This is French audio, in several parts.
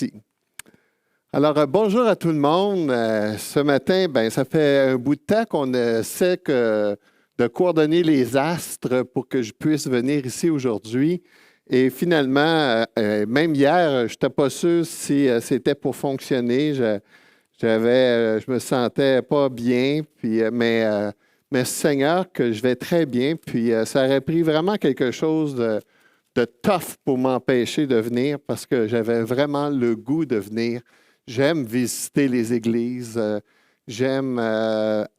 Merci. Alors, bonjour à tout le monde. Ce matin, ça fait un bout de temps qu'on essaie de coordonner les astres pour que je puisse venir ici aujourd'hui. Et finalement, même hier, je n'étais pas sûr si c'était pour fonctionner. Je me sentais pas bien, mais Seigneur, que je vais très bien. Puis ça aurait pris vraiment quelque chose de tough pour m'empêcher de venir parce que j'avais vraiment le goût de venir. J'aime visiter les églises, j'aime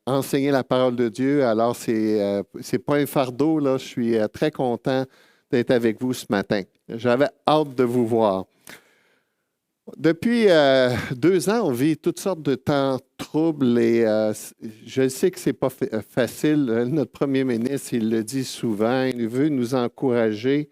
enseigner la parole de Dieu. Alors, c'est pas un fardeau, là. Je suis très content d'être avec vous ce matin. J'avais hâte de vous voir. Depuis 2 ans, on vit toutes sortes de temps troubles et je sais que c'est pas facile. Notre premier ministre, il le dit souvent, il veut nous encourager.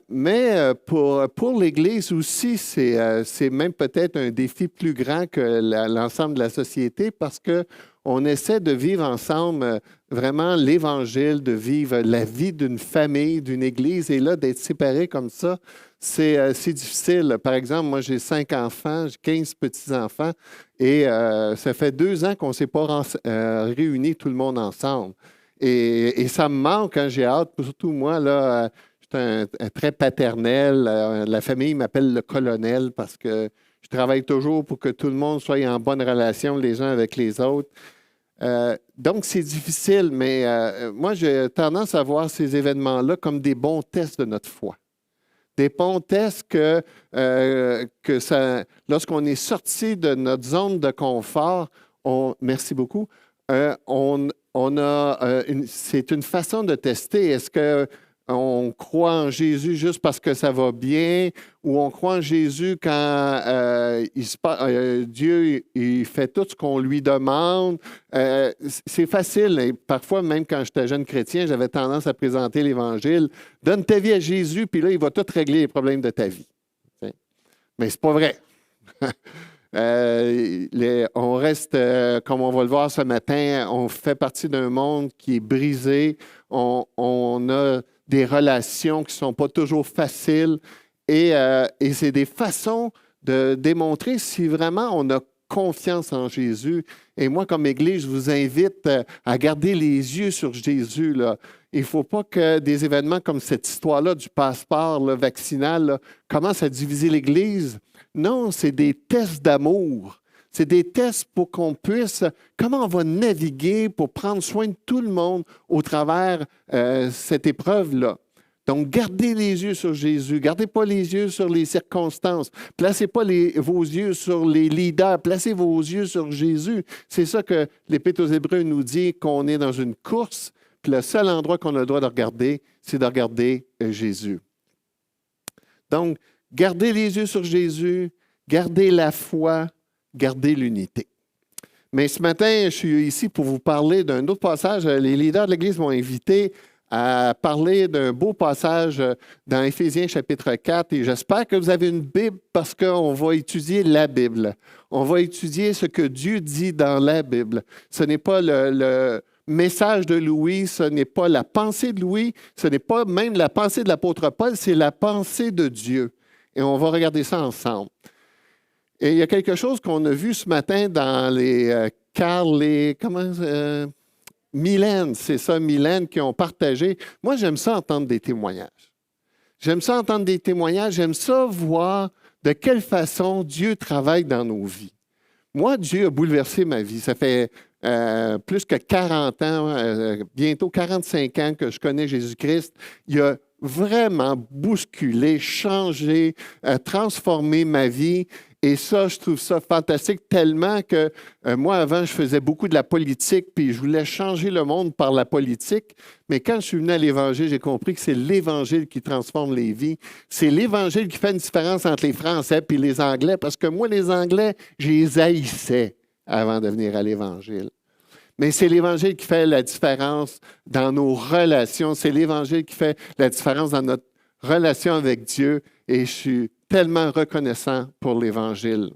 Mais pour l'Église aussi, c'est même peut-être un défi plus grand que l'ensemble de la société parce qu'on essaie de vivre ensemble vraiment l'Évangile, de vivre la vie d'une famille, d'une Église. Et là, d'être séparés comme ça, c'est difficile. Par exemple, moi, j'ai 5 enfants, j'ai 15 petits-enfants et ça fait 2 ans qu'on ne s'est pas réunis tout le monde ensemble. Et ça me manque, hein, j'ai hâte, surtout moi, là. Un très paternel. La famille m'appelle le colonel parce que je travaille toujours pour que tout le monde soit en bonne relation les uns avec les autres. Donc, c'est difficile, mais moi, j'ai tendance à voir ces événements-là comme des bons tests de notre foi. Des bons tests lorsqu'on est sorti de notre zone de confort, merci beaucoup, c'est une façon de tester. Est-ce que on croit en Jésus juste parce que ça va bien, ou on croit en Jésus quand Dieu il fait tout ce qu'on lui demande. C'est facile. Et parfois, même quand j'étais jeune chrétien, j'avais tendance à présenter l'Évangile. Donne ta vie à Jésus, puis là, il va tout régler les problèmes de ta vie. Mais c'est pas vrai. On reste, comme on va le voir ce matin, on fait partie d'un monde qui est brisé. On a des relations qui ne sont pas toujours faciles et c'est des façons de démontrer si vraiment on a confiance en Jésus. Et moi, comme Église, je vous invite à garder les yeux sur Jésus, là. Il ne faut pas que des événements comme cette histoire-là du passeport là, vaccinal là, commencent à diviser l'Église. Non, c'est des tests d'amour. C'est des tests pour qu'on puisse, comment on va naviguer pour prendre soin de tout le monde au travers cette épreuve-là. Donc, gardez les yeux sur Jésus. Gardez pas les yeux sur les circonstances. Placez pas vos yeux sur les leaders. Placez vos yeux sur Jésus. C'est ça que l'Épître aux Hébreux nous dit, qu'on est dans une course. Puis le seul endroit qu'on a le droit de regarder, c'est de regarder Jésus. Donc, gardez les yeux sur Jésus. Gardez la foi. Gardez l'unité. Mais ce matin, je suis ici pour vous parler d'un autre passage. Les leaders de l'Église m'ont invité à parler d'un beau passage dans Éphésiens chapitre 4. Et j'espère que vous avez une Bible parce qu'on va étudier la Bible. On va étudier ce que Dieu dit dans la Bible. Ce n'est pas le message de Louis, ce n'est pas la pensée de Louis, ce n'est pas même la pensée de l'apôtre Paul, c'est la pensée de Dieu. Et on va regarder ça ensemble. Et il y a quelque chose qu'on a vu ce matin dans Mylène, c'est ça, Mylène, qui ont partagé. Moi, j'aime ça entendre des témoignages. J'aime ça entendre des témoignages, j'aime ça voir de quelle façon Dieu travaille dans nos vies. Moi, Dieu a bouleversé ma vie. Ça fait plus que 40 ans, bientôt 45 ans que je connais Jésus-Christ. Il a vraiment bousculé, changé, transformé ma vie. Et ça, je trouve ça fantastique tellement que moi, avant, je faisais beaucoup de la politique, puis je voulais changer le monde par la politique. Mais quand je suis venu à l'Évangile, j'ai compris que c'est l'Évangile qui transforme les vies. C'est l'Évangile qui fait une différence entre les Français et les Anglais, parce que moi, les Anglais, je les haïssais avant de venir à l'Évangile. Mais c'est l'Évangile qui fait la différence dans nos relations. C'est l'Évangile qui fait la différence dans notre relation avec Dieu. Et je suis tellement reconnaissant pour l'Évangile.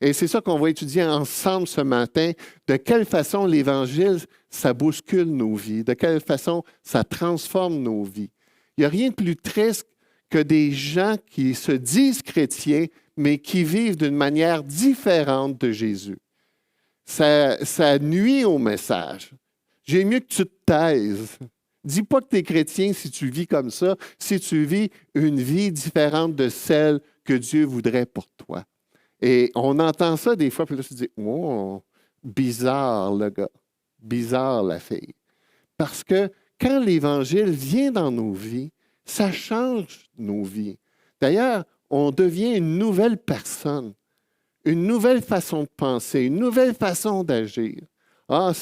Et c'est ça qu'on va étudier ensemble ce matin. De quelle façon l'Évangile, ça bouscule nos vies. De quelle façon ça transforme nos vies. Il n'y a rien de plus triste que des gens qui se disent chrétiens, mais qui vivent d'une manière différente de Jésus. Ça nuit au message. J'aime mieux que tu te taises. Dis pas que tu es chrétien si tu vis comme ça, si tu vis une vie différente de celle que Dieu voudrait pour toi. Et on entend ça des fois, puis là, tu te dis, oh, bizarre le gars, bizarre la fille. Parce que quand l'Évangile vient dans nos vies, ça change nos vies. D'ailleurs, on devient une nouvelle personne, une nouvelle façon de penser, une nouvelle façon d'agir. Ah,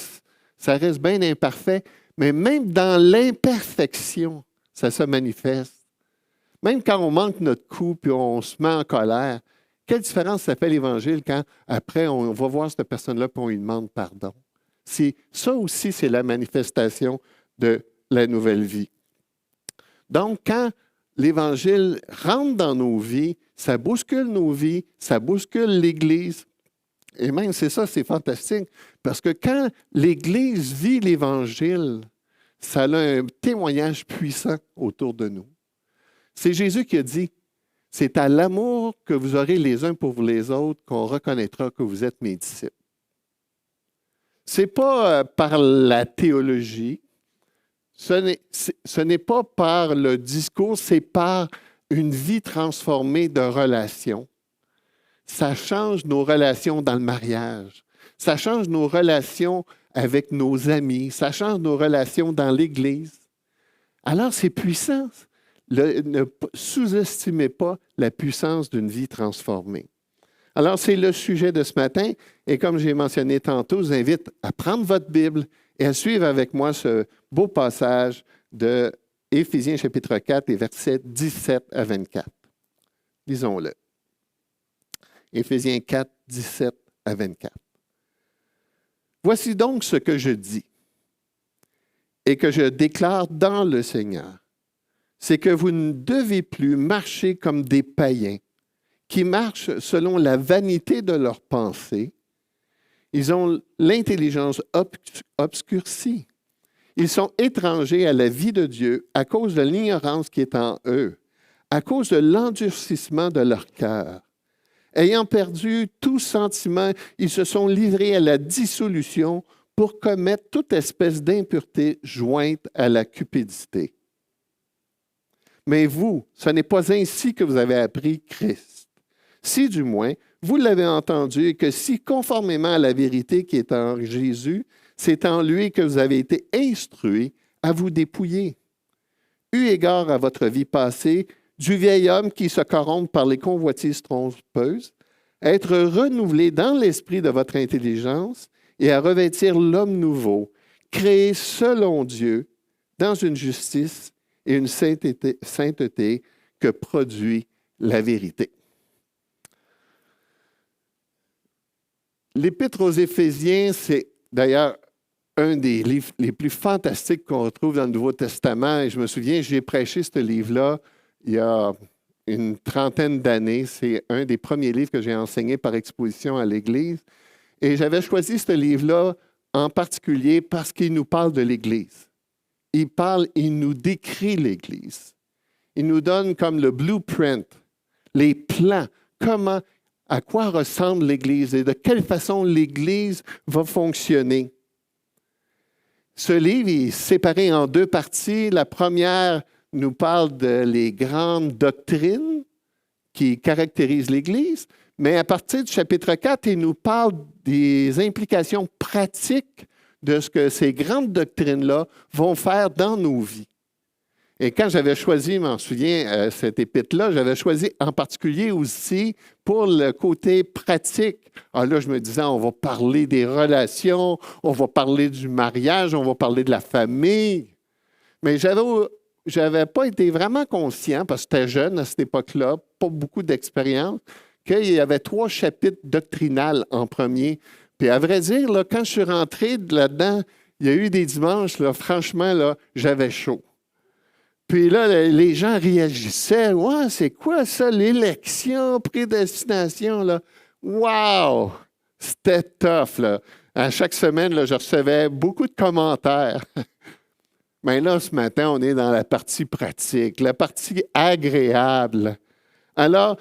ça reste bien imparfait, mais même dans l'imperfection, ça se manifeste. Même quand on manque notre coup puis on se met en colère, quelle différence ça fait l'Évangile quand après on va voir cette personne-là et on lui demande pardon? Ça aussi, c'est la manifestation de la nouvelle vie. Donc, quand l'Évangile rentre dans nos vies, ça bouscule nos vies, ça bouscule l'Église. Et même, c'est ça, c'est fantastique, parce que quand l'Église vit l'Évangile, ça a un témoignage puissant autour de nous. C'est Jésus qui a dit, c'est à l'amour que vous aurez les uns pour les autres qu'on reconnaîtra que vous êtes mes disciples. Ce n'est pas par la théologie, ce n'est pas par le discours, c'est par une vie transformée de relations. Ça change nos relations dans le mariage. Ça change nos relations avec nos amis. Ça change nos relations dans l'Église. Alors, c'est puissant. Ne sous-estimez pas la puissance d'une vie transformée. Alors, c'est le sujet de ce matin. Et comme j'ai mentionné tantôt, je vous invite à prendre votre Bible et à suivre avec moi ce beau passage de Éphésiens chapitre 4 et versets 17 à 24. Lisons-le. Éphésiens 4, 17 à 24. Voici donc ce que je dis et que je déclare dans le Seigneur. C'est que vous ne devez plus marcher comme des païens qui marchent selon la vanité de leurs pensées. Ils ont l'intelligence obscurcie. Ils sont étrangers à la vie de Dieu à cause de l'ignorance qui est en eux, à cause de l'endurcissement de leur cœur. Ayant perdu tout sentiment, ils se sont livrés à la dissolution pour commettre toute espèce d'impureté jointe à la cupidité. Mais vous, ce n'est pas ainsi que vous avez appris Christ. Si du moins, vous l'avez entendu et que si, conformément à la vérité qui est en Jésus, c'est en lui que vous avez été instruits à vous dépouiller. Eu égard à votre vie passée, du vieil homme qui se corrompt par les convoitises trompeuses, être renouvelé dans l'esprit de votre intelligence et à revêtir l'homme nouveau, créé selon Dieu, dans une justice et une sainteté que produit la vérité. L'Épître aux Éphésiens, c'est d'ailleurs un des livres les plus fantastiques qu'on retrouve dans le Nouveau Testament. Et je me souviens, j'ai prêché ce livre-là il y a une trentaine d'années. C'est un des premiers livres que j'ai enseigné par exposition à l'Église. Et j'avais choisi ce livre-là en particulier parce qu'il nous parle de l'Église. Il nous décrit l'Église. Il nous donne comme le blueprint, les plans, à quoi ressemble l'Église et de quelle façon l'Église va fonctionner. Ce livre est séparé en deux parties. La première nous parle des grandes doctrines qui caractérisent l'Église, mais à partir du chapitre 4, il nous parle des implications pratiques de ce que ces grandes doctrines-là vont faire dans nos vies. Et quand j'avais choisi, je m'en souviens, cette épître-là, j'avais choisi en particulier aussi pour le côté pratique. Alors là, je me disais, on va parler des relations, on va parler du mariage, on va parler de la famille. Mais j'avais pas été vraiment conscient, parce que j'étais jeune à cette époque-là, pas beaucoup d'expérience, qu'il y avait 3 chapitres doctrinales en premier. Puis à vrai dire, là, quand je suis rentré là-dedans, il y a eu des dimanches, là, franchement, là, j'avais chaud. Puis là, les gens réagissaient. « Ouais, c'est quoi ça, l'élection, prédestination? » là? Wow! C'était tough, là. À chaque semaine, là, je recevais beaucoup de commentaires. Mais là, ce matin, on est dans la partie pratique, la partie agréable. Alors,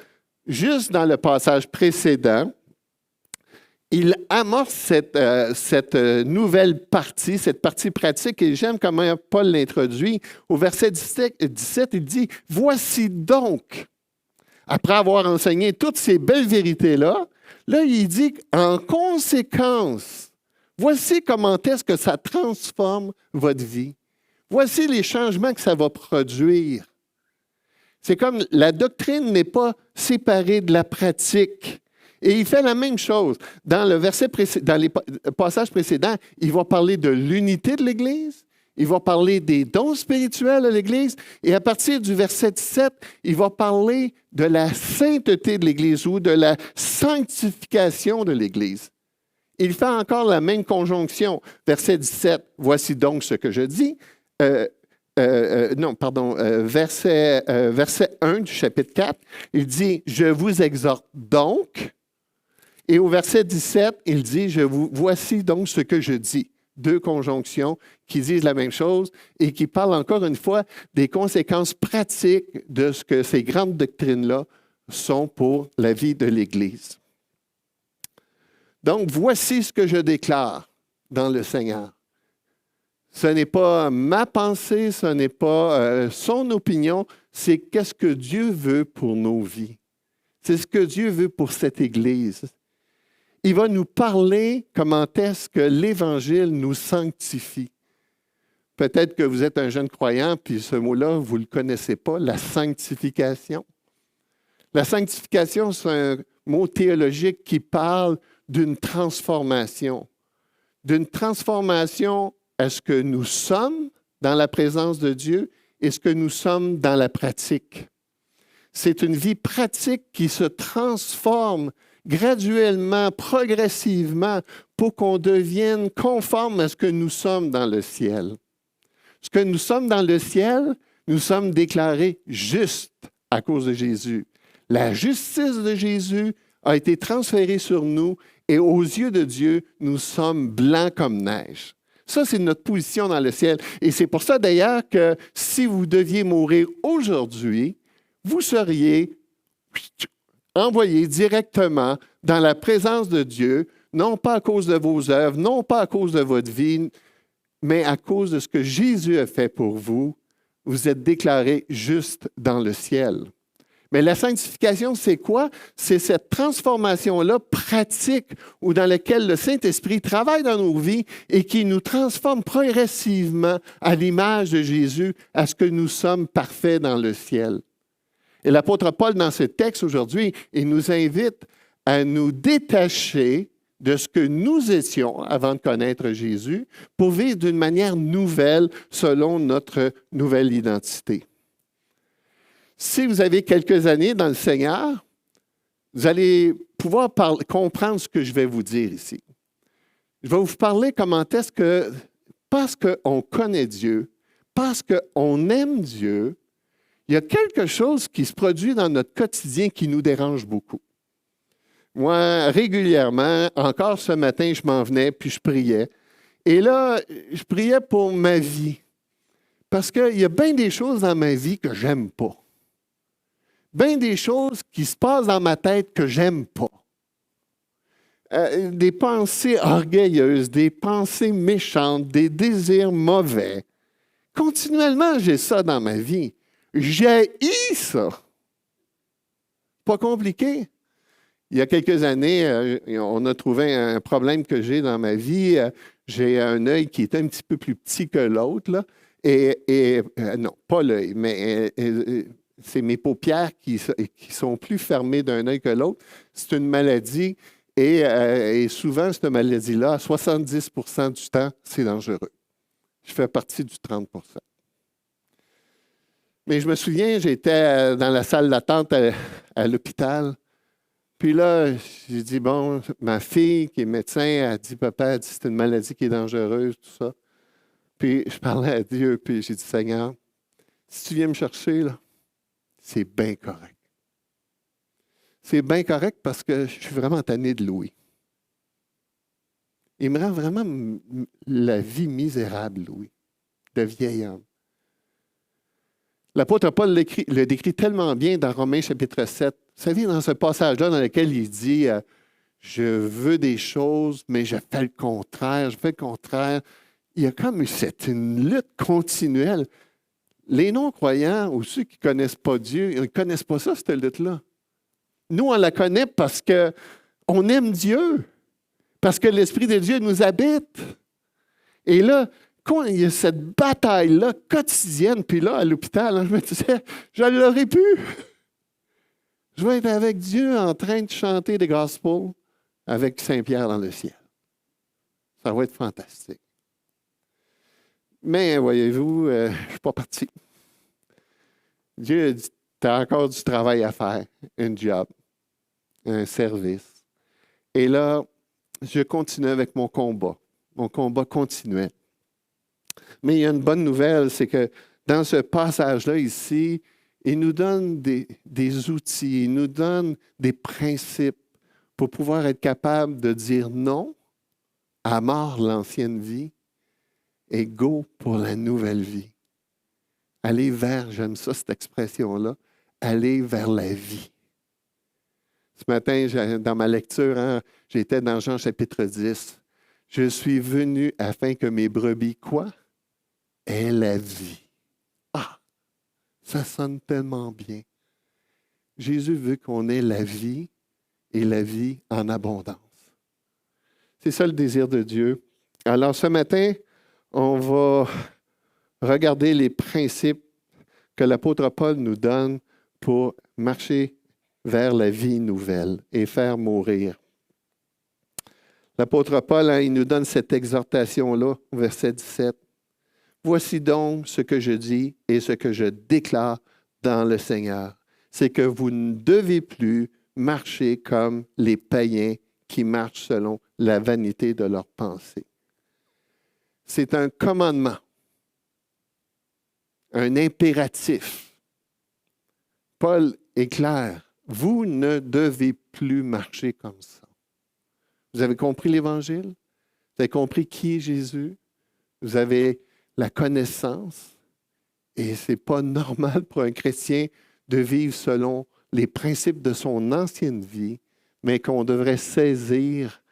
juste dans le passage précédent, il amorce cette nouvelle partie, cette partie pratique, et j'aime comment Paul l'introduit. Au verset 17, il dit, « Voici donc », après avoir enseigné toutes ces belles vérités-là, là, il dit, en conséquence, voici comment est-ce que ça transforme votre vie. Voici les changements que ça va produire. C'est comme la doctrine n'est pas séparée de la pratique. Et il fait la même chose. Dans les passages précédents, il va parler de l'unité de l'Église, il va parler des dons spirituels de l'Église, et à partir du verset 17, il va parler de la sainteté de l'Église ou de la sanctification de l'Église. Il fait encore la même conjonction. Verset 17, « Voici donc ce que je dis ». Verset 1 du chapitre 4, il dit « Je vous exhorte donc ». Et au verset 17, il dit « Voici donc ce que je dis ». Deux conjonctions qui disent la même chose et qui parlent encore une fois des conséquences pratiques de ce que ces grandes doctrines-là sont pour la vie de l'Église. Donc, voici ce que je déclare dans le Seigneur. Ce n'est pas ma pensée, ce n'est pas son opinion, c'est qu'est-ce que Dieu veut pour nos vies. C'est ce que Dieu veut pour cette Église. Il va nous parler comment est-ce que l'Évangile nous sanctifie. Peut-être que vous êtes un jeune croyant, puis ce mot-là, vous ne le connaissez pas, la sanctification. La sanctification, c'est un mot théologique qui parle d'une transformation. D'une transformation à ce que nous sommes dans la présence de Dieu et ce que nous sommes dans la pratique. C'est une vie pratique qui se transforme graduellement, progressivement, pour qu'on devienne conforme à ce que nous sommes dans le ciel. Ce que nous sommes dans le ciel, nous sommes déclarés justes à cause de Jésus. La justice de Jésus a été transférée sur nous et aux yeux de Dieu, nous sommes blancs comme neige. Ça, c'est notre position dans le ciel. Et c'est pour ça d'ailleurs que si vous deviez mourir aujourd'hui, vous seriez envoyé directement dans la présence de Dieu, non pas à cause de vos œuvres, non pas à cause de votre vie, mais à cause de ce que Jésus a fait pour vous. Vous êtes déclarés justes dans le ciel. Mais la sanctification, c'est quoi? C'est cette transformation-là pratique ou dans laquelle le Saint-Esprit travaille dans nos vies et qui nous transforme progressivement à l'image de Jésus, à ce que nous sommes parfaits dans le ciel. Et l'apôtre Paul, dans ce texte aujourd'hui, il nous invite à nous détacher de ce que nous étions avant de connaître Jésus pour vivre d'une manière nouvelle selon notre nouvelle identité. Si vous avez quelques années dans le Seigneur, vous allez pouvoir comprendre ce que je vais vous dire ici. Je vais vous parler comment est-ce que, parce qu'on connaît Dieu, parce qu'on aime Dieu, il y a quelque chose qui se produit dans notre quotidien qui nous dérange beaucoup. Moi, régulièrement, encore ce matin, je m'en venais, puis je priais. Et là, je priais pour ma vie. Parce qu'il y a bien des choses dans ma vie que j'aime pas. Bien des choses qui se passent dans ma tête que j'aime pas. Des pensées orgueilleuses, des pensées méchantes, des désirs mauvais. Continuellement, j'ai ça dans ma vie. J'haïs ça. Pas compliqué. Il y a quelques années, on a trouvé un problème que j'ai dans ma vie. J'ai un œil qui est un petit peu plus petit que l'autre. Là. Non, pas l'œil, mais c'est mes paupières qui sont plus fermées d'un œil que l'autre. C'est une maladie et souvent, cette maladie-là, à 70% du temps, c'est dangereux. Je fais partie du 30%. Mais je me souviens, j'étais dans la salle d'attente à l'hôpital. Puis là, j'ai dit, bon, ma fille qui est médecin a dit, papa, c'est une maladie qui est dangereuse, tout ça. Puis je parlais à Dieu, puis j'ai dit, Seigneur, si tu viens me chercher, là, c'est bien correct. C'est bien correct parce que je suis vraiment tanné de Louis. Il me rend vraiment la vie misérable, Louis, de vieil homme. L'apôtre Paul le décrit tellement bien dans Romains chapitre 7. Vous savez, dans ce passage-là dans lequel il dit je veux des choses, mais je fais le contraire, je fais le contraire. Il y a comme une lutte continuelle. Les non-croyants ou ceux qui ne connaissent pas Dieu, ils ne connaissent pas ça, cette lutte-là. Nous, on la connaît parce qu'on aime Dieu, parce que l'Esprit de Dieu nous habite. Et là, quand il y a cette bataille-là quotidienne, puis là, à l'hôpital, je me disais, je l'aurais pu. Je vais être avec Dieu en train de chanter des gospels avec Saint-Pierre dans le ciel. Ça va être fantastique. Mais voyez-vous, je ne suis pas parti. Dieu a dit, tu as encore du travail à faire, un job, un service. Et là, je continue avec mon combat continuel. Mais il y a une bonne nouvelle, c'est que dans ce passage-là ici, il nous donne des outils, il nous donne des principes pour pouvoir être capable de dire non à mort l'ancienne vie et go pour la nouvelle vie. Aller vers, j'aime ça cette expression-là, aller vers la vie. Ce matin, dans ma lecture, j'étais dans Jean chapitre 10. Je suis venu afin que mes brebis, quoi? Aient la vie. Ah! Ça sonne tellement bien. Jésus veut qu'on ait la vie et la vie en abondance. C'est ça le désir de Dieu. Alors ce matin, on va regarder les principes que l'apôtre Paul nous donne pour marcher vers la vie nouvelle et faire mourir. L'apôtre Paul, il nous donne cette exhortation-là, verset 17. Voici donc ce que je dis et ce que je déclare dans le Seigneur. C'est que vous ne devez plus marcher comme les païens qui marchent selon la vanité de leurs pensées. C'est un commandement, un impératif. Paul est clair. Vous ne devez plus marcher comme ça. Vous avez compris l'Évangile? Vous avez compris qui est Jésus? Vous avez la connaissance? Et ce n'est pas normal pour un chrétien de vivre selon les principes de son ancienne vie, mais qu'on devrait saisir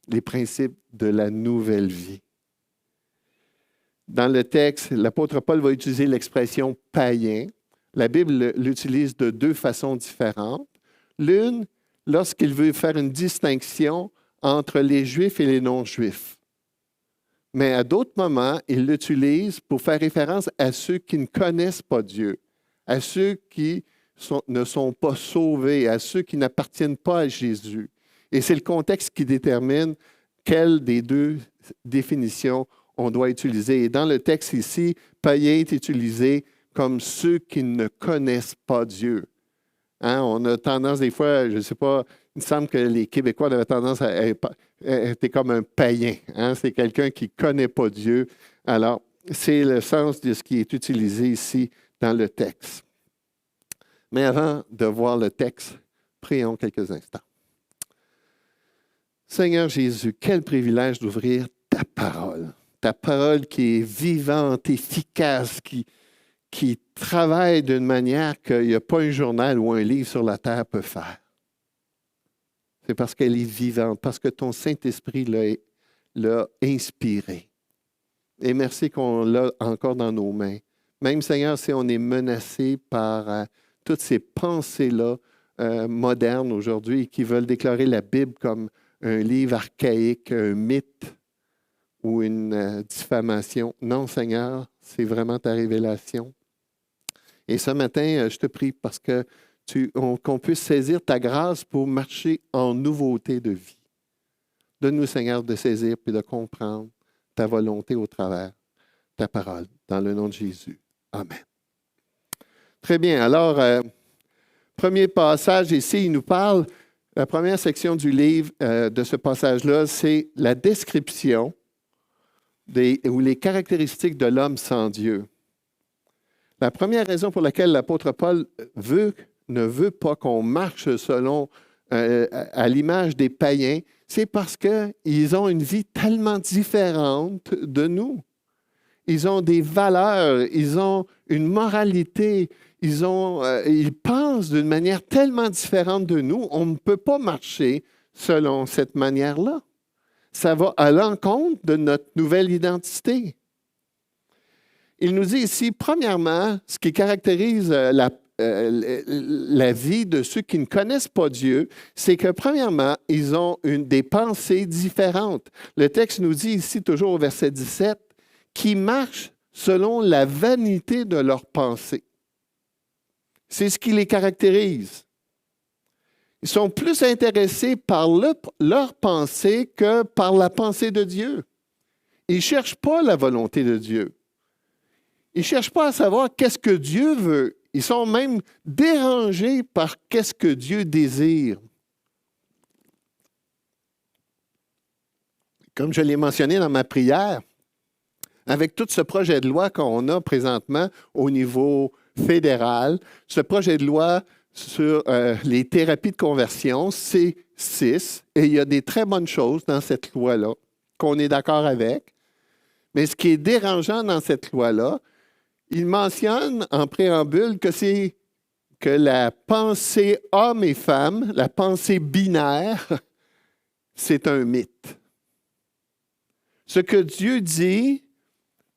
les principes de la nouvelle vie. Dans le texte, l'apôtre Paul va utiliser l'expression « païen ». La Bible l'utilise de deux façons différentes. L'une, lorsqu'il veut faire une distinction entre les Juifs et les non-Juifs. Mais à d'autres moments, il l'utilise pour faire référence à ceux qui ne connaissent pas Dieu, à ceux qui ne sont pas sauvés, à ceux qui n'appartiennent pas à Jésus. Et c'est le contexte qui détermine quelle des deux définitions on doit utiliser. Et dans le texte ici, païen est utilisé comme ceux qui ne connaissent pas Dieu. On a tendance des fois, je ne sais pas, il me semble que les Québécois avaient tendance à être comme un païen. C'est quelqu'un qui ne connaît pas Dieu. Alors, c'est le sens de ce qui est utilisé ici dans le texte. Mais avant de voir le texte, prions quelques instants. Seigneur Jésus, quel privilège d'ouvrir ta parole qui est vivante, efficace, qui travaille d'une manière qu'il n'y a pas un journal ou un livre sur la terre peut faire. C'est parce qu'elle est vivante, parce que ton Saint-Esprit l'a inspirée. Et merci qu'on l'a encore dans nos mains. Même, Seigneur, si on est menacé par toutes ces pensées-là modernes aujourd'hui qui veulent déclarer la Bible comme un livre archaïque, un mythe ou une diffamation. Non, Seigneur, c'est vraiment ta révélation. Et ce matin, je te prie parce que qu'on puisse saisir ta grâce pour marcher en nouveauté de vie. Donne-nous, Seigneur, de saisir puis de comprendre ta volonté au travers de ta parole. Dans le nom de Jésus. Amen. Très bien. Alors, premier passage ici, il nous parle, la première section du livre de ce passage-là, c'est la description ou les caractéristiques de l'homme sans Dieu. La première raison pour laquelle l'apôtre Paul ne veut pas qu'on marche selon à l'image des païens, c'est parce qu'ils ont une vie tellement différente de nous. ils ont des valeurs, ils ont une moralité, ils pensent d'une manière tellement différente de nous, on ne peut pas marcher selon cette manière-là. Ça va à l'encontre de notre nouvelle identité. Il nous dit ici, premièrement, ce qui caractérise la vie de ceux qui ne connaissent pas Dieu, c'est que, premièrement, ils ont des pensées différentes. Le texte nous dit ici, toujours au verset 17, qui marchent selon la vanité de leurs pensées. C'est ce qui les caractérise. Ils sont plus intéressés par leur pensée que par la pensée de Dieu. Ils ne cherchent pas la volonté de Dieu. Ils ne cherchent pas à savoir qu'est-ce que Dieu veut. Ils sont même dérangés par qu'est-ce que Dieu désire. Comme je l'ai mentionné dans ma prière, avec tout ce projet de loi qu'on a présentement au niveau fédéral, ce projet de loi sur les thérapies de conversion, c'est 6, et il y a des très bonnes choses dans cette loi-là qu'on est d'accord avec. Mais ce qui est dérangeant dans cette loi-là, il mentionne en préambule que la pensée homme et femme, la pensée binaire, c'est un mythe. Ce que Dieu dit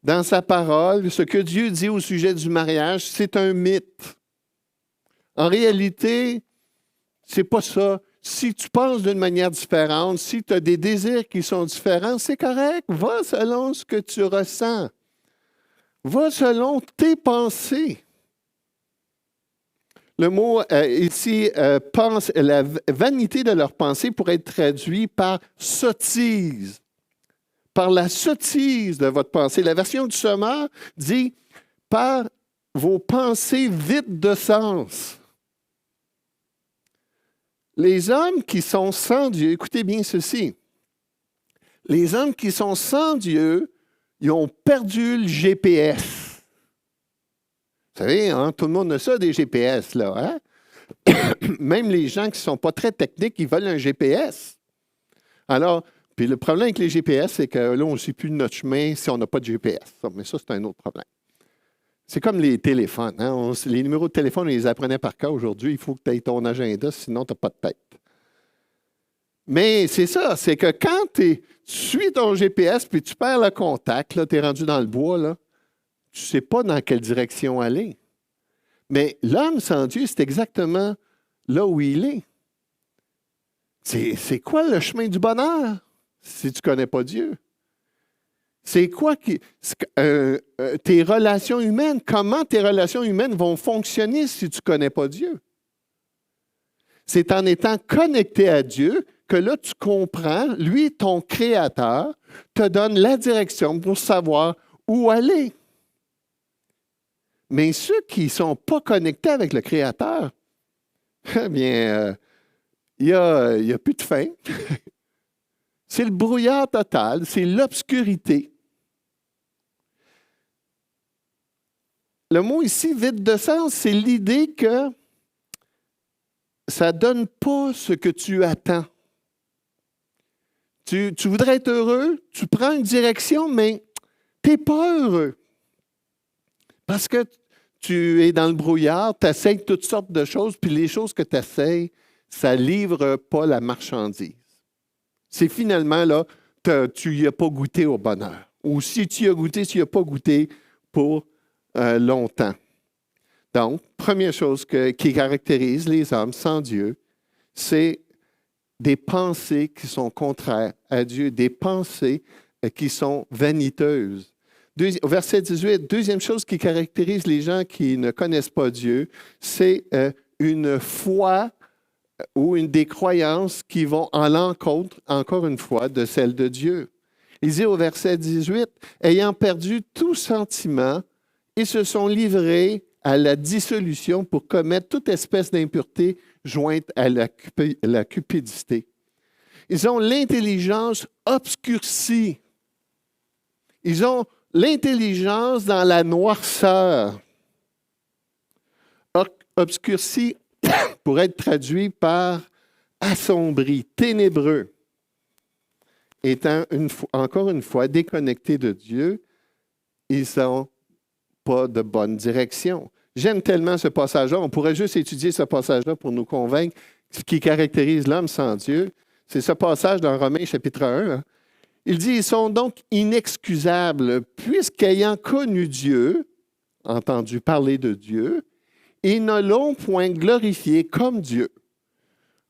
dans sa parole, ce que Dieu dit au sujet du mariage, c'est un mythe. En réalité, c'est pas ça. Si tu penses d'une manière différente, si tu as des désirs qui sont différents, c'est correct. Va selon ce que tu ressens. Va selon tes pensées. Le mot ici, pense, la vanité de leurs pensées pourrait être traduit par sottise. Par la sottise de votre pensée. La version du Sommeur dit par vos pensées vides de sens. Les hommes qui sont sans Dieu, écoutez bien ceci, les hommes qui sont sans Dieu, ils ont perdu le GPS. Vous savez, hein, tout le monde a ça, des GPS, là. Hein? Même les gens qui ne sont pas très techniques, ils veulent un GPS. Alors, puis le problème avec les GPS, c'est que là, on ne sait plus notre chemin si on n'a pas de GPS. Mais ça, c'est un autre problème. C'est comme les téléphones. Hein? Les numéros de téléphone, on les apprenait par cœur aujourd'hui. Il faut que tu aies ton agenda, sinon tu n'as pas de tête. Mais c'est ça, c'est que quand tu suis ton GPS puis tu perds le contact, tu es rendu dans le bois, là, tu ne sais pas dans quelle direction aller. Mais l'homme sans Dieu, c'est exactement là où il est. C'est quoi le chemin du bonheur si tu ne connais pas Dieu? C'est quoi tes relations humaines? Comment tes relations humaines vont fonctionner si tu ne connais pas Dieu? C'est en étant connecté à Dieu que là, tu comprends, lui, ton Créateur, te donne la direction pour savoir où aller. Mais ceux qui ne sont pas connectés avec le Créateur, eh bien, il n'y a plus de fin. C'est le brouillard total, c'est l'obscurité. Le mot ici, vide de sens, c'est l'idée que ça ne donne pas ce que tu attends. Tu voudrais être heureux, tu prends une direction, mais tu n'es pas heureux. Parce que tu es dans le brouillard, tu essaies toutes sortes de choses, puis les choses que tu essaies, ça ne livre pas la marchandise. C'est finalement, là, tu n'y as pas goûté au bonheur. Ou si tu y as goûté, tu n'y as pas goûté pour longtemps. Donc, première chose qui caractérise les hommes sans Dieu, c'est des pensées qui sont contraires à Dieu, des pensées qui sont vaniteuses. Verset 18, deuxième chose qui caractérise les gens qui ne connaissent pas Dieu, c'est une foi ou des croyances qui vont à l'encontre, encore une fois, de celle de Dieu. Il dit au verset 18, « Ayant perdu tout sentiment, ils se sont livrés à la dissolution pour commettre toute espèce d'impureté jointe à la cupidité. » Ils ont l'intelligence obscurcie. Ils ont l'intelligence dans la noirceur. Obscurci pourrait être traduit par assombri, ténébreux. Étant encore une fois déconnecté de Dieu, ils n'ont pas de bonne direction. J'aime tellement ce passage-là. On pourrait juste étudier ce passage-là pour nous convaincre ce qui caractérise l'homme sans Dieu. C'est ce passage dans Romains chapitre 1. Hein. Il dit, ils sont donc inexcusables, puisqu'ayant connu Dieu, entendu parler de Dieu, ils ne l'ont point glorifié comme Dieu.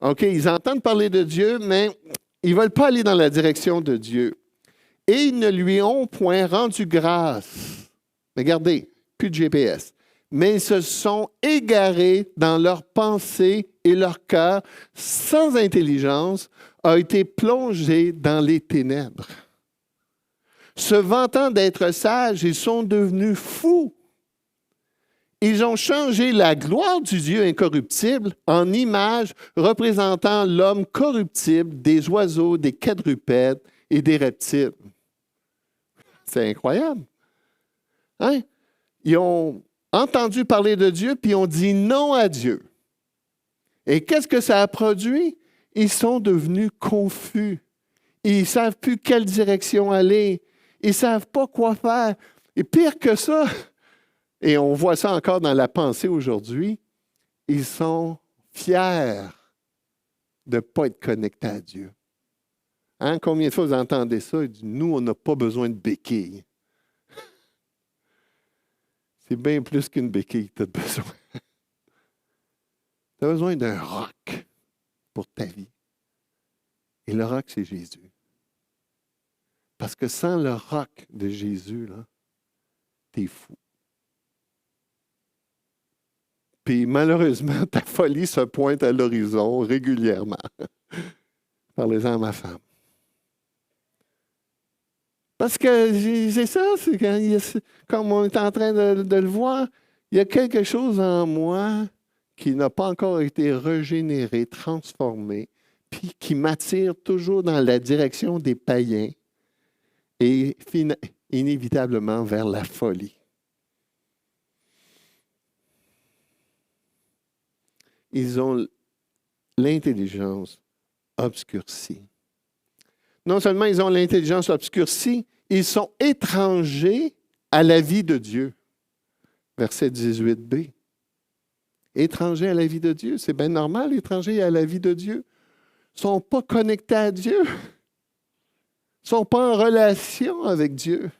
OK, ils entendent parler de Dieu, mais ils ne veulent pas aller dans la direction de Dieu. Et ils ne lui ont point rendu grâce. Regardez, plus de GPS. Mais ils se sont égarés dans leurs pensées et leur cœur, sans intelligence, a été plongé dans les ténèbres. Se vantant d'être sages, ils sont devenus fous. Ils ont changé la gloire du Dieu incorruptible en image représentant l'homme corruptible, des oiseaux, des quadrupèdes et des reptiles. C'est incroyable. Hein? Ils ont entendu parler de Dieu, puis ils ont dit non à Dieu. Et qu'est-ce que ça a produit? Ils sont devenus confus. Ils ne savent plus quelle direction aller. Ils ne savent pas quoi faire. Et pire que ça, et on voit ça encore dans la pensée aujourd'hui, ils sont fiers de ne pas être connectés à Dieu. Hein? Combien de fois vous entendez ça? Ils disent, nous, on n'a pas besoin de béquilles. C'est bien plus qu'une béquille que tu as besoin. Tu as besoin d'un roc pour ta vie. Et le roc, c'est Jésus. Parce que sans le roc de Jésus, là, t'es fou. Puis malheureusement, ta folie se pointe à l'horizon régulièrement. Parlez-en à ma femme. Parce que c'est ça, c'est comme on est en train de le voir, il y a quelque chose en moi qui n'a pas encore été régénéré, transformé, puis qui m'attire toujours dans la direction des païens et inévitablement vers la folie. Ils ont l'intelligence obscurcie. Non seulement ils ont l'intelligence obscurcie, ils sont étrangers à la vie de Dieu. Verset 18b. Étrangers à la vie de Dieu, c'est bien normal, étrangers à la vie de Dieu. Ils ne sont pas connectés à Dieu. Ils ne sont pas en relation avec Dieu.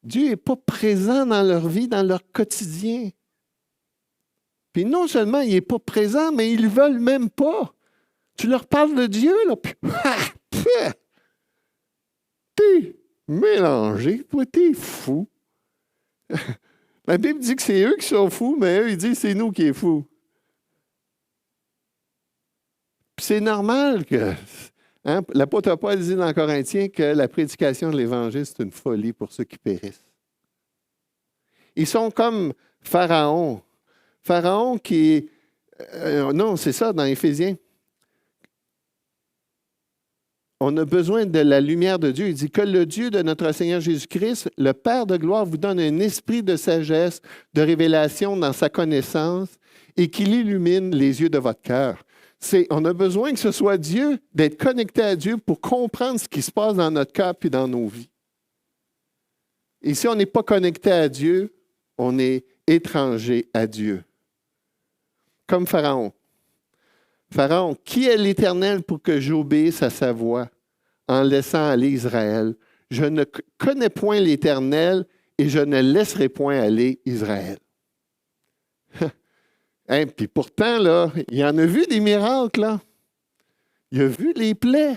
Dieu n'est pas présent dans leur vie, dans leur quotidien. Puis non seulement il n'est pas présent, mais ils ne veulent même pas. Tu leur parles de Dieu, là, puis t'es mélangé, toi, t'es fou. La Bible dit que c'est eux qui sont fous, mais eux, ils disent que c'est nous qui sommes fous. Puis c'est normal que... Hein, l'apôtre Paul dit dans Corinthiens que la prédication de l'Évangile, c'est une folie pour ceux qui périssent. Ils sont comme Pharaon. Pharaon qui... non, c'est ça, dans Éphésiens. On a besoin de la lumière de Dieu. Il dit que le Dieu de notre Seigneur Jésus-Christ, le Père de gloire, vous donne un esprit de sagesse, de révélation dans sa connaissance et qu'il illumine les yeux de votre cœur. On a besoin que ce soit Dieu, d'être connecté à Dieu pour comprendre ce qui se passe dans notre cœur puis dans nos vies. Et si on n'est pas connecté à Dieu, on est étranger à Dieu. Comme Pharaon. Pharaon, qui est l'Éternel pour que j'obéisse à sa voix en laissant aller Israël? Je ne connais point l'Éternel et je ne laisserai point aller Israël. Hein, puis pourtant, là, il en a vu des miracles, là. Il a vu les plaies.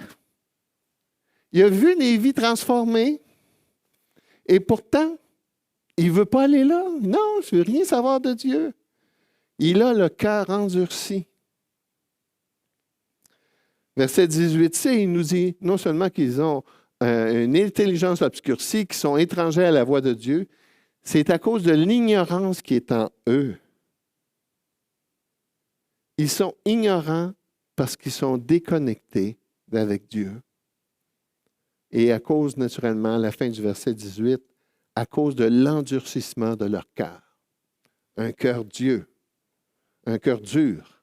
Il a vu des vies transformées. Et pourtant, il ne veut pas aller là. Non, je ne veux rien savoir de Dieu. Il a le cœur endurci. Verset 18c, il nous dit non seulement qu'ils ont une intelligence obscurcie, qu'ils sont étrangers à la voix de Dieu, c'est à cause de l'ignorance qui est en eux. Ils sont ignorants parce qu'ils sont déconnectés avec Dieu. Et à cause, naturellement, à la fin du verset 18, à cause de l'endurcissement de leur cœur. Un cœur Dieu, un cœur dur,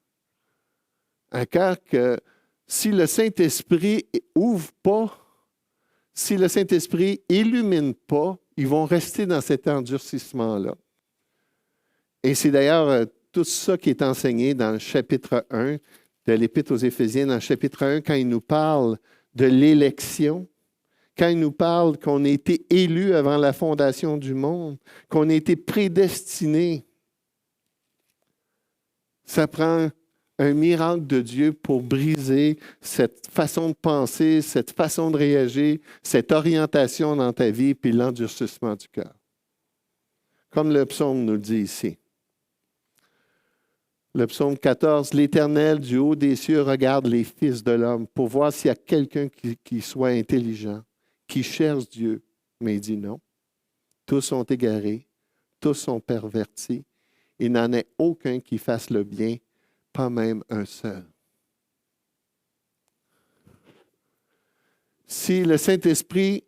un cœur que si le Saint-Esprit ouvre pas, si le Saint-Esprit illumine pas, Ils vont rester dans cet endurcissement-là. Et c'est d'ailleurs tout ça qui est enseigné dans le chapitre 1 de l'Épître aux Éphésiens, dans le chapitre 1, quand il nous parle de l'élection, quand il nous parle qu'on a été élus avant la fondation du monde, qu'on a été prédestinés. Ça prend un miracle de Dieu pour briser cette façon de penser, cette façon de réagir, cette orientation dans ta vie, puis l'endurcissement du cœur. Comme le psaume nous le dit ici. Le psaume 14, « L'Éternel du haut des cieux regarde les fils de l'homme pour voir s'il y a quelqu'un qui soit intelligent, qui cherche Dieu. » Mais il dit non. Tous sont égarés, tous sont pervertis. Il n'en est aucun qui fasse le bien, pas même un seul. Si le Saint-Esprit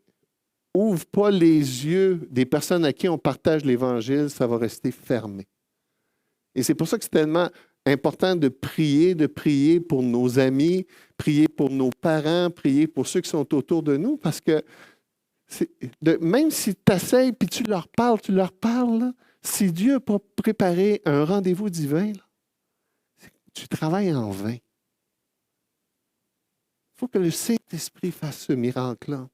n'ouvre pas les yeux des personnes à qui on partage l'Évangile, ça va rester fermé. Et c'est pour ça que c'est tellement important de prier pour nos amis, prier pour nos parents, prier pour ceux qui sont autour de nous, parce que même si tu essaies et tu leur parles, là, si Dieu n'a pas préparé un rendez-vous divin, là, tu travailles en vain. Il faut que le Saint-Esprit fasse ce miracle-là.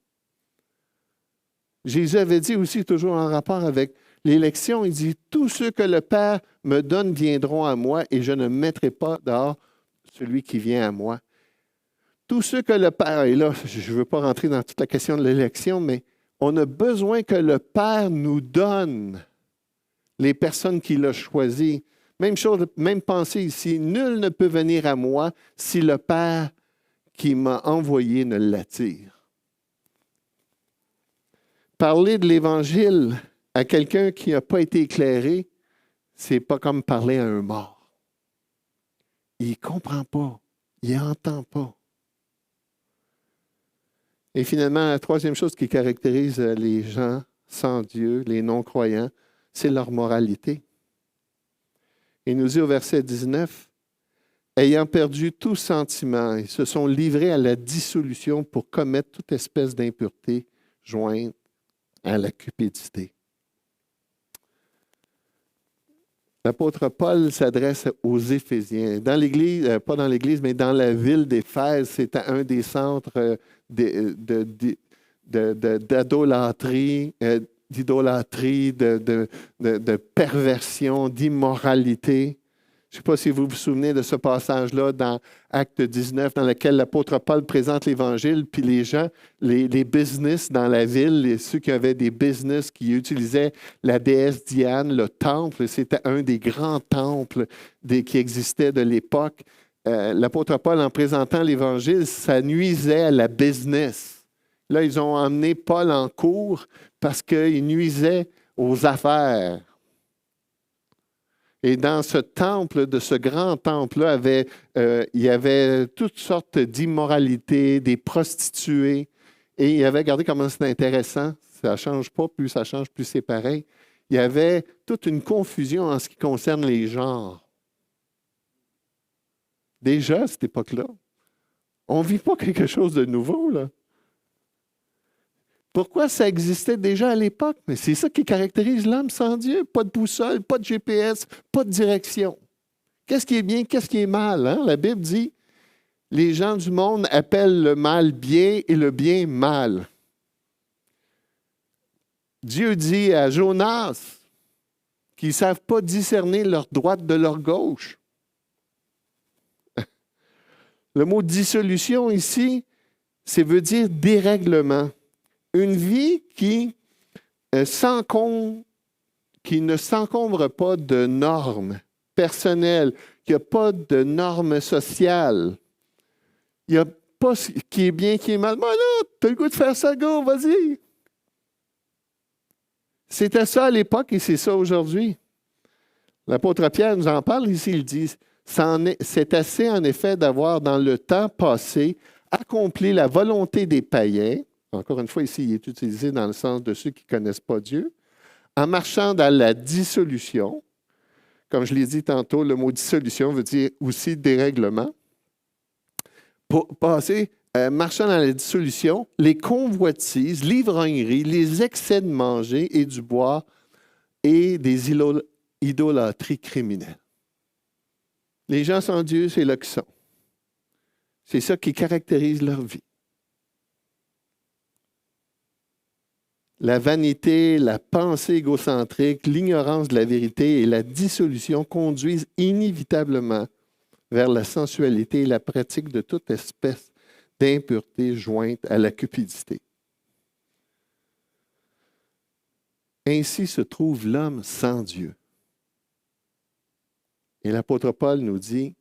Jésus avait dit aussi, toujours en rapport avec l'élection, il dit « Tous ceux que le Père me donne viendront à moi et je ne mettrai pas dehors celui qui vient à moi. » Tous ceux que le Père, et là, je ne veux pas rentrer dans toute la question de l'élection, mais on a besoin que le Père nous donne les personnes qu'il a choisies. Même chose, même pensée ici, nul ne peut venir à moi si le Père qui m'a envoyé ne l'attire. Parler de l'Évangile à quelqu'un qui n'a pas été éclairé, c'est pas comme parler à un mort. Il ne comprend pas, il n'entend pas. Et finalement, la troisième chose qui caractérise les gens sans Dieu, les non-croyants, c'est leur moralité. Il nous dit au verset 19, « Ayant perdu tout sentiment, ils se sont livrés à la dissolution pour commettre toute espèce d'impureté jointe à la cupidité. » L'apôtre Paul s'adresse aux Éphésiens. Dans l'Église, pas dans l'Église, mais dans la ville d'Éphèse, c'était un des centres d'idolâtrie, de perversion, d'immoralité. Je ne sais pas si vous vous souvenez de ce passage-là dans Acte 19, dans lequel l'apôtre Paul présente l'Évangile, puis les gens, les business dans la ville, ceux qui avaient des business, qui utilisaient la déesse Diane, le temple, c'était un des grands temples qui existaient de l'époque. L'apôtre Paul, en présentant l'Évangile, ça nuisait à la business. Là, ils ont emmené Paul en cours parce qu'il nuisait aux affaires. Et dans ce temple, de ce grand temple-là, il y avait toutes sortes d'immoralités, des prostituées. Et il y avait, regardez comment c'est intéressant, ça ne change pas, plus ça change, plus c'est pareil. Il y avait toute une confusion en ce qui concerne les genres. Déjà, à cette époque-là, on ne vit pas quelque chose de nouveau, là. Pourquoi ça existait déjà à l'époque? Mais c'est ça qui caractérise l'homme sans Dieu. Pas de boussole, pas de GPS, pas de direction. Qu'est-ce qui est bien, qu'est-ce qui est mal? Hein? La Bible dit, les gens du monde appellent le mal bien et le bien mal. Dieu dit à Jonas qu'ils ne savent pas discerner leur droite de leur gauche. Le mot dissolution ici, ça veut dire dérèglement. Une vie qui ne s'encombre pas de normes personnelles, qui n'a pas de normes sociales. Il n'y a pas ce qui est bien, qui est mal. Moi, là, tu as le goût de faire ça, go, vas-y. C'était ça à l'époque et c'est ça aujourd'hui. L'apôtre Pierre nous en parle ici, il dit, c'est assez en effet d'avoir dans le temps passé accompli la volonté des païens. Encore une fois, ici, il est utilisé dans le sens de ceux qui ne connaissent pas Dieu, en marchant dans la dissolution. Comme je l'ai dit tantôt, le mot dissolution veut dire aussi dérèglement. Pour passer marchant dans la dissolution, les convoitises, l'ivrognerie, les excès de manger et du boire et des idolâtries criminelles. Les gens sans Dieu, c'est là qu'ils sont. C'est ça qui caractérise leur vie. La vanité, la pensée égocentrique, l'ignorance de la vérité et la dissolution conduisent inévitablement vers la sensualité et la pratique de toute espèce d'impureté jointe à la cupidité. Ainsi se trouve l'homme sans Dieu. Et l'apôtre Paul nous dit,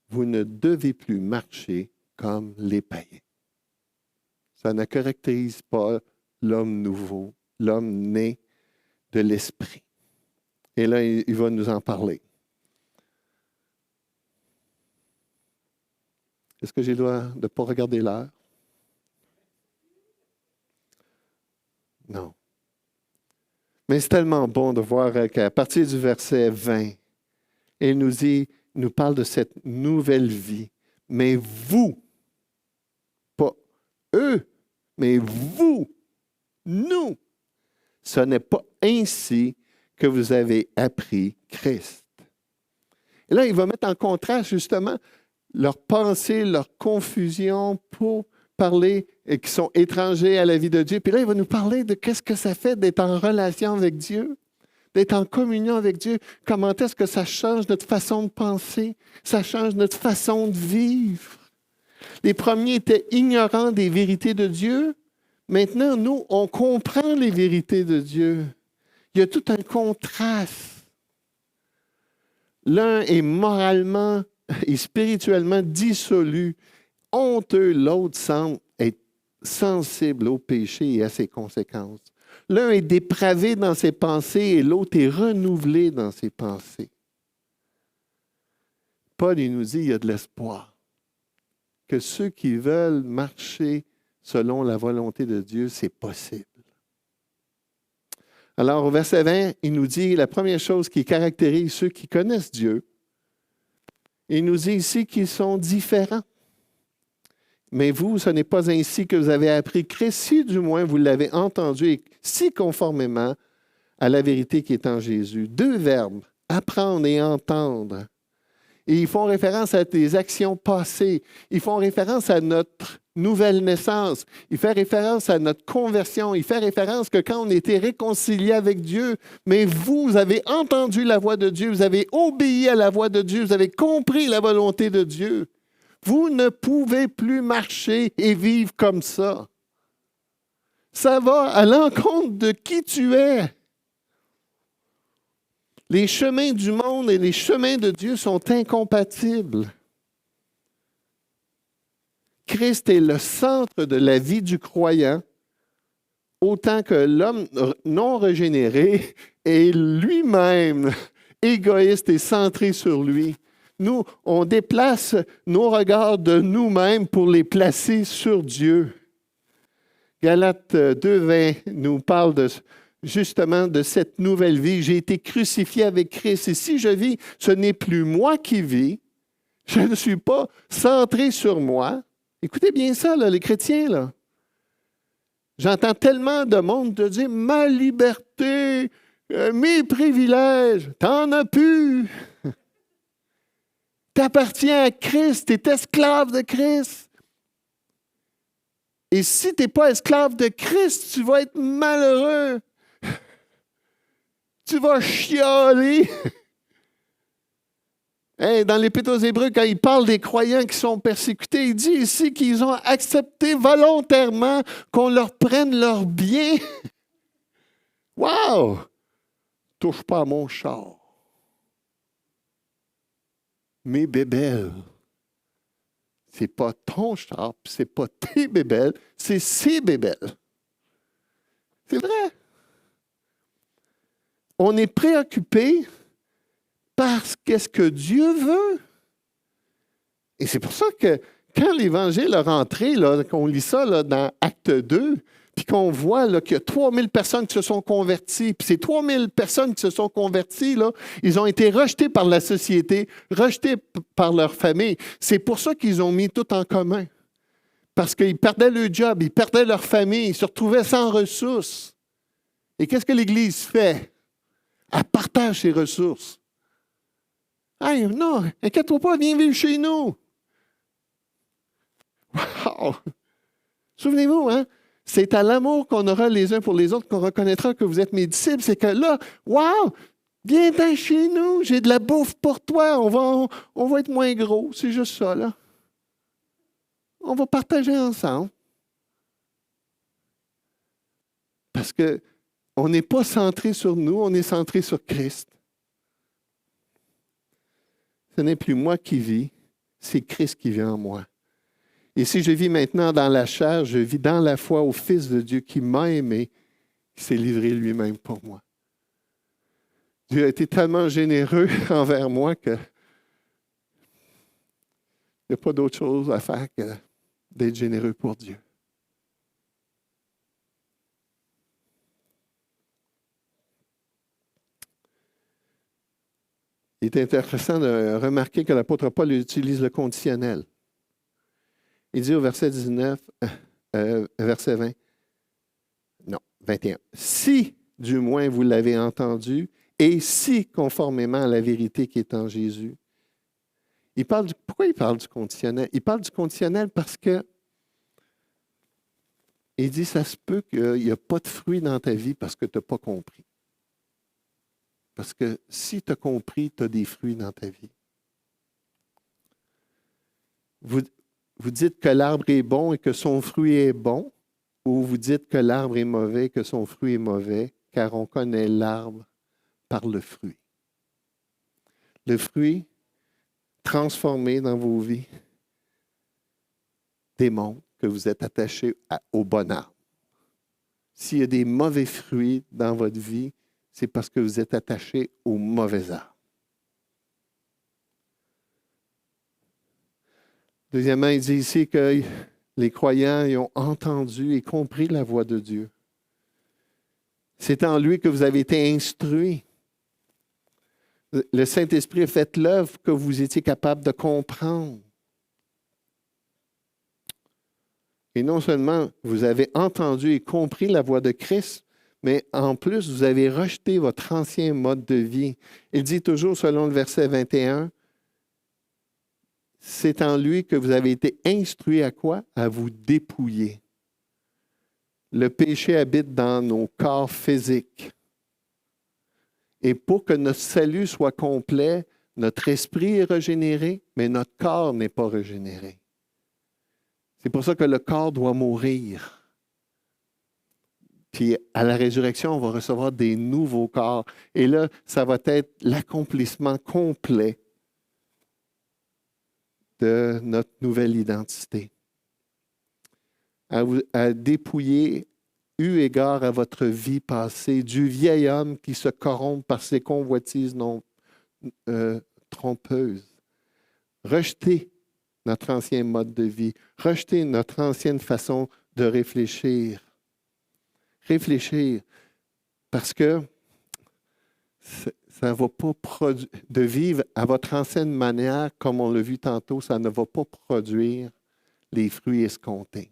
vous ne devez plus marcher comme les païens. Ça ne caractérise pas l'homme nouveau, l'homme né de l'esprit. Et là, il va nous en parler. Est-ce que j'ai le droit de ne pas regarder l'heure? Non. Mais c'est tellement bon de voir qu'à partir du verset 20, il nous parle de cette nouvelle vie. Mais vous, pas eux, mais vous, nous, ce n'est pas ainsi que vous avez appris Christ. Et là, il va mettre en contraste justement leurs pensées, leur confusion pour parler et qui sont étrangers à la vie de Dieu. Puis là, il va nous parler de qu'est-ce que ça fait d'être en relation avec Dieu, d'être en communion avec Dieu. Comment est-ce que ça change notre façon de penser, ça change notre façon de vivre. Les premiers étaient ignorants des vérités de Dieu. Maintenant, nous, on comprend les vérités de Dieu. Il y a tout un contraste. L'un est moralement et spirituellement dissolu, honteux. L'autre semble être sensible au péché et à ses conséquences. L'un est dépravé dans ses pensées et l'autre est renouvelé dans ses pensées. Paul, il nous dit, il y a de l'espoir. Que ceux qui veulent marcher selon la volonté de Dieu, c'est possible. Alors, au verset 20, il nous dit la première chose qui caractérise ceux qui connaissent Dieu. Il nous dit ici qu'ils sont différents. Mais vous, ce n'est pas ainsi que vous avez appris Christ, si du moins vous l'avez entendu, et si conformément à la vérité qui est en Jésus. Deux verbes, apprendre et entendre. Et ils font référence à des actions passées. Ils font référence à notre nouvelle naissance. Ils font référence à notre conversion. Ils font référence que quand on était réconcilié avec Dieu, mais vous avez entendu la voix de Dieu, vous avez obéi à la voix de Dieu, vous avez compris la volonté de Dieu. Vous ne pouvez plus marcher et vivre comme ça. Ça va à l'encontre de qui tu es. Les chemins du monde et les chemins de Dieu sont incompatibles. Christ est le centre de la vie du croyant, autant que l'homme non régénéré est lui-même égoïste et centré sur lui. Nous, on déplace nos regards de nous-mêmes pour les placer sur Dieu. Galates 2:20 nous parle justement de cette nouvelle vie. J'ai été crucifié avec Christ et si je vis, ce n'est plus moi qui vis. Je ne suis pas centré sur moi. Écoutez bien ça, là, les chrétiens, là. J'entends tellement de monde te dire « ma liberté, mes privilèges, t'en as plus. » T'appartiens à Christ, t'es esclave de Christ. Et si tu n'es pas esclave de Christ, tu vas être malheureux. Tu vas chialer. Hey, dans l'Épître aux Hébreux, quand il parle des croyants qui sont persécutés, il dit ici qu'ils ont accepté volontairement qu'on leur prenne leurs biens. Wow! Touche pas à mon char. Mes bébelles. C'est pas ton char, c'est pas tes bébelles, c'est ses bébelles. C'est vrai. On est préoccupé par ce que Dieu veut. Et c'est pour ça que quand l'Évangile est rentré, là, qu'on lit ça là, dans Acte 2, puis qu'on voit là, qu'il y a 3000 personnes qui se sont converties, puis ces 3000 personnes qui se sont converties, là, ils ont été rejetés par la société, rejetés par leur famille. C'est pour ça qu'ils ont mis tout en commun. Parce qu'ils perdaient leur job, ils perdaient leur famille, ils se retrouvaient sans ressources. Et qu'est-ce que l'Église fait? Elle partage ses ressources. Hey, non, inquiète-toi pas, viens vivre chez nous. Wow! Souvenez-vous, hein? C'est à l'amour qu'on aura les uns pour les autres qu'on reconnaîtra que vous êtes mes disciples. C'est que là, wow! Viens chez nous, j'ai de la bouffe pour toi. On va être moins gros. C'est juste ça, là. On va partager ensemble. Parce qu'on n'est pas centré sur nous, on est centré sur Christ. Ce n'est plus moi qui vis, c'est Christ qui vit en moi. Et si je vis maintenant dans la chair, je vis dans la foi au Fils de Dieu qui m'a aimé, qui s'est livré lui-même pour moi. Dieu a été tellement généreux envers moi qu'il n'y a pas d'autre chose à faire que d'être généreux pour Dieu. Il est intéressant de remarquer que l'apôtre Paul utilise le conditionnel. Il dit au verset 19, verset 20, non, 21. Si, du moins, vous l'avez entendu, et si, conformément à la vérité qui est en Jésus. Pourquoi il parle du conditionnel? Il parle du conditionnel parce que il dit, ça se peut qu'il n'y a pas de fruits dans ta vie parce que tu n'as pas compris. Parce que si tu as compris, tu as des fruits dans ta vie. Vous dites que l'arbre est bon et que son fruit est bon, ou vous dites que l'arbre est mauvais et que son fruit est mauvais, car on connaît l'arbre par le fruit. Le fruit transformé dans vos vies démontre que vous êtes attaché au bon arbre. S'il y a des mauvais fruits dans votre vie, c'est parce que vous êtes attaché au mauvais arbre. Deuxièmement, il dit ici que les croyants ils ont entendu et compris la voix de Dieu. C'est en lui que vous avez été instruits. Le Saint-Esprit a fait l'œuvre que vous étiez capable de comprendre. Et non seulement vous avez entendu et compris la voix de Christ, mais en plus, vous avez rejeté votre ancien mode de vie. Il dit toujours, selon le verset 21, c'est en lui que vous avez été instruits à quoi? À vous dépouiller. Le péché habite dans nos corps physiques. Et pour que notre salut soit complet, notre esprit est régénéré, mais notre corps n'est pas régénéré. C'est pour ça que le corps doit mourir. Puis à la résurrection, on va recevoir des nouveaux corps. Et là, ça va être l'accomplissement complet de notre nouvelle identité. À dépouiller, eu égard à votre vie passée, du vieil homme qui se corrompt par ses convoitises non trompeuses. Rejeter notre ancien mode de vie, rejeter notre ancienne façon de réfléchir. Réfléchir, parce que ça ne va pas produire, de vivre à votre ancienne manière, comme on l'a vu tantôt, ça ne va pas produire les fruits escomptés.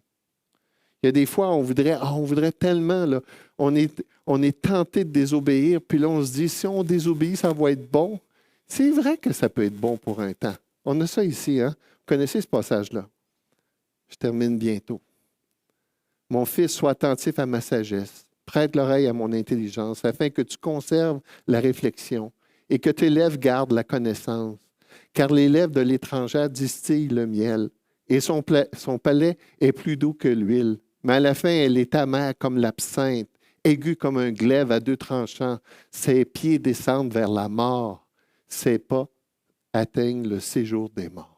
Il y a des fois, on voudrait tellement, là, on est tenté de désobéir, puis là, on se dit, si on désobéit, ça va être bon. C'est vrai que ça peut être bon pour un temps. On a ça ici, hein? Vous connaissez ce passage-là? Je termine bientôt. Mon fils, sois attentif à ma sagesse. Prête l'oreille à mon intelligence, afin que tu conserves la réflexion et que tes lèvres gardent la connaissance. Car les lèvres de l'étrangère distillent le miel, et son palais est plus doux que l'huile. Mais à la fin, elle est amère comme l'absinthe, aiguë comme un glaive à deux tranchants. Ses pieds descendent vers la mort. Ses pas atteignent le séjour des morts.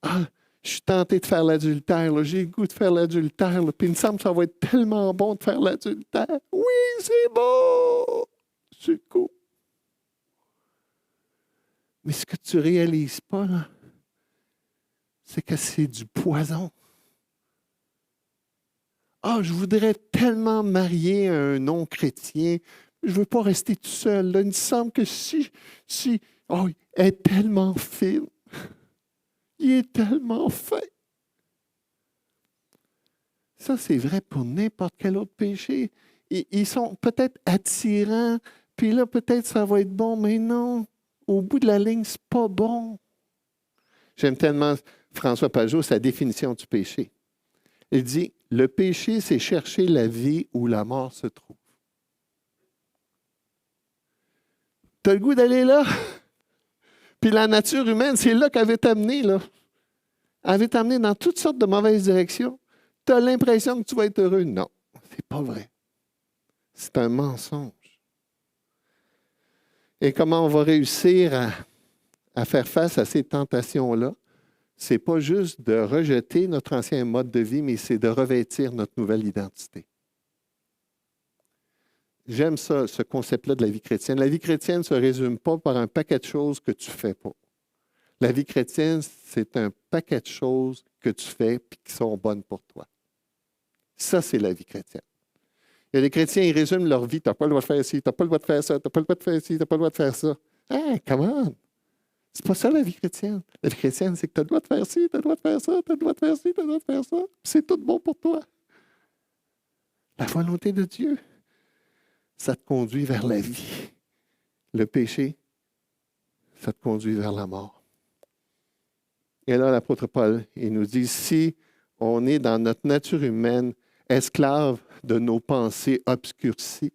Ah, je suis tenté de faire l'adultère, là. J'ai le goût de faire l'adultère, là. Puis il me semble que ça va être tellement bon de faire l'adultère. Oui, c'est beau! C'est cool. Mais ce que tu ne réalises pas, là, c'est que c'est du poison. Ah, je voudrais tellement marier un non-chrétien. Je ne veux pas rester tout seul. Là. Il me semble que oh, elle est tellement fine. Il est tellement fin. Ça, c'est vrai pour n'importe quel autre péché. Ils sont peut-être attirants, puis là, peut-être ça va être bon, mais non. Au bout de la ligne, c'est pas bon. J'aime tellement François Pajot, sa définition du péché. Il dit, le péché, c'est chercher la vie où la mort se trouve. Tu as le goût d'aller là? Puis la nature humaine, c'est là qu'elle veut t'amener, là. Elle veut t'amener dans toutes sortes de mauvaises directions. Tu as l'impression que tu vas être heureux. Non, c'est pas vrai. C'est un mensonge. Et comment on va réussir à faire face à ces tentations-là? Ce n'est pas juste de rejeter notre ancien mode de vie, mais c'est de revêtir notre nouvelle identité. J'aime ça, ce concept-là de la vie chrétienne. La vie chrétienne ne se résume pas par un paquet de choses que tu ne fais pas. La vie chrétienne, c'est un paquet de choses que tu fais et qui sont bonnes pour toi. Ça, c'est la vie chrétienne. Il y a des chrétiens, ils résument leur vie. Tu n'as pas le droit de faire ci, tu n'as pas le droit de faire ça, tu n'as pas le droit de faire ci, tu n'as pas le droit de faire ça. Hey, come on! C'est pas ça la vie chrétienne. La vie chrétienne, c'est que tu as le droit de faire ci, tu as le droit de faire ça, tu as le droit de faire ci, tu as le droit de faire ça. C'est tout bon pour toi. La volonté de Dieu, ça te conduit vers la vie. Le péché, ça te conduit vers la mort. Et là, l'apôtre Paul, il nous dit, si on est dans notre nature humaine, esclave de nos pensées obscurcies,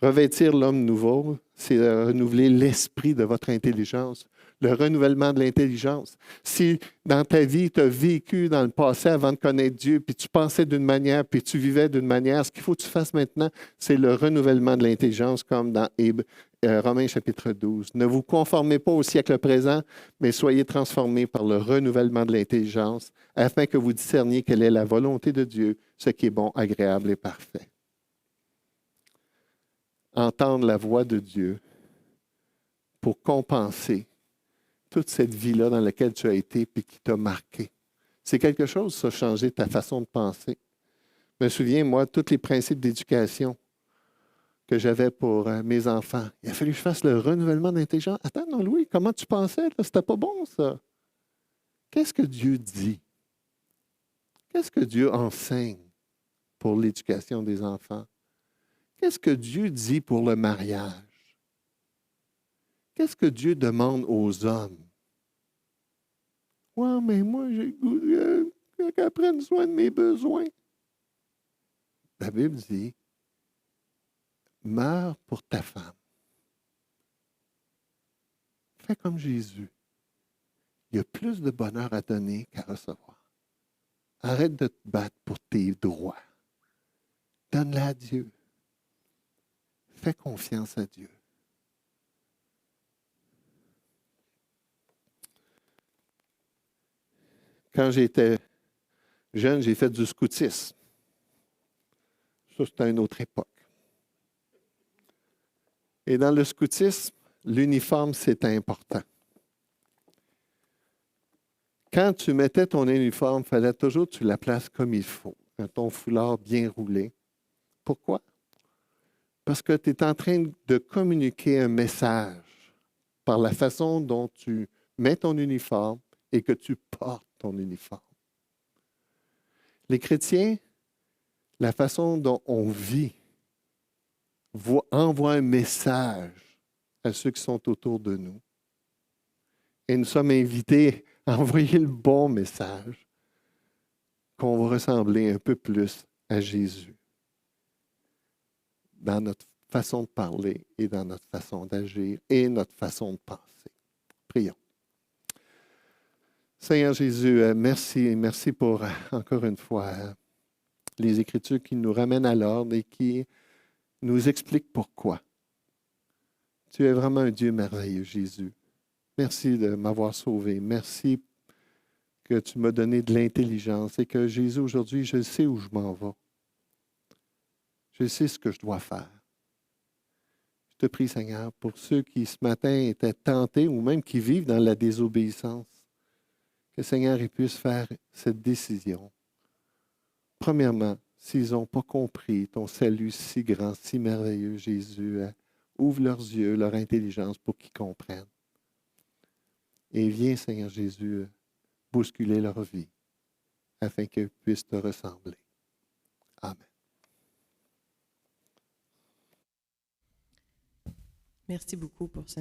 revêtir l'homme nouveau, c'est renouveler l'esprit de votre intelligence, le renouvellement de l'intelligence. Si dans ta vie, tu as vécu dans le passé avant de connaître Dieu, puis tu pensais d'une manière, puis tu vivais d'une manière, ce qu'il faut que tu fasses maintenant, c'est le renouvellement de l'intelligence, comme dans Romains chapitre 12. Ne vous conformez pas au siècle présent, mais soyez transformés par le renouvellement de l'intelligence, afin que vous discerniez quelle est la volonté de Dieu, ce qui est bon, agréable et parfait. Entendre la voix de Dieu pour compenser toute cette vie-là dans laquelle tu as été et qui t'a marqué. C'est quelque chose, ça, changer ta façon de penser. Je me souviens, moi, tous les principes d'éducation que j'avais pour mes enfants, il a fallu que je fasse le renouvellement d'intelligence. Attends, non, Louis, comment tu pensais? Là? C'était pas bon, ça. Qu'est-ce que Dieu dit? Qu'est-ce que Dieu enseigne pour l'éducation des enfants? Qu'est-ce que Dieu dit pour le mariage? Qu'est-ce que Dieu demande aux hommes? Ouais, mais moi, j'ai le goût qu'elle prenne soin de mes besoins. La Bible dit, meurs pour ta femme. Fais comme Jésus. Il y a plus de bonheur à donner qu'à recevoir. Arrête de te battre pour tes droits. Donne-la à Dieu. Fais confiance à Dieu. Quand j'étais jeune, j'ai fait du scoutisme. Ça, c'était une autre époque. Et dans le scoutisme, l'uniforme, c'est important. Quand tu mettais ton uniforme, il fallait toujours que tu la places comme il faut, ton foulard bien roulé. Pourquoi? Parce que tu es en train de communiquer un message par la façon dont tu mets ton uniforme et que tu portes ton uniforme. Les chrétiens, la façon dont on vit, envoie un message à ceux qui sont autour de nous. Et nous sommes invités à envoyer le bon message, qu'on va ressembler un peu plus à Jésus dans notre façon de parler et dans notre façon d'agir et notre façon de penser. Prions. Seigneur Jésus, merci pour, encore une fois, les Écritures qui nous ramènent à l'ordre et qui nous expliquent pourquoi. Tu es vraiment un Dieu merveilleux, Jésus. Merci de m'avoir sauvé. Merci que tu m'as donné de l'intelligence et que Jésus, aujourd'hui, je sais où je m'en vais. Je sais ce que je dois faire. Je te prie, Seigneur, pour ceux qui ce matin étaient tentés ou même qui vivent dans la désobéissance, que Seigneur, ils puissent faire cette décision. Premièrement, s'ils n'ont pas compris ton salut si grand, si merveilleux, Jésus, ouvre leurs yeux, leur intelligence pour qu'ils comprennent. Et viens, Seigneur Jésus, bousculer leur vie afin qu'ils puissent te ressembler. Amen. Merci beaucoup pour ce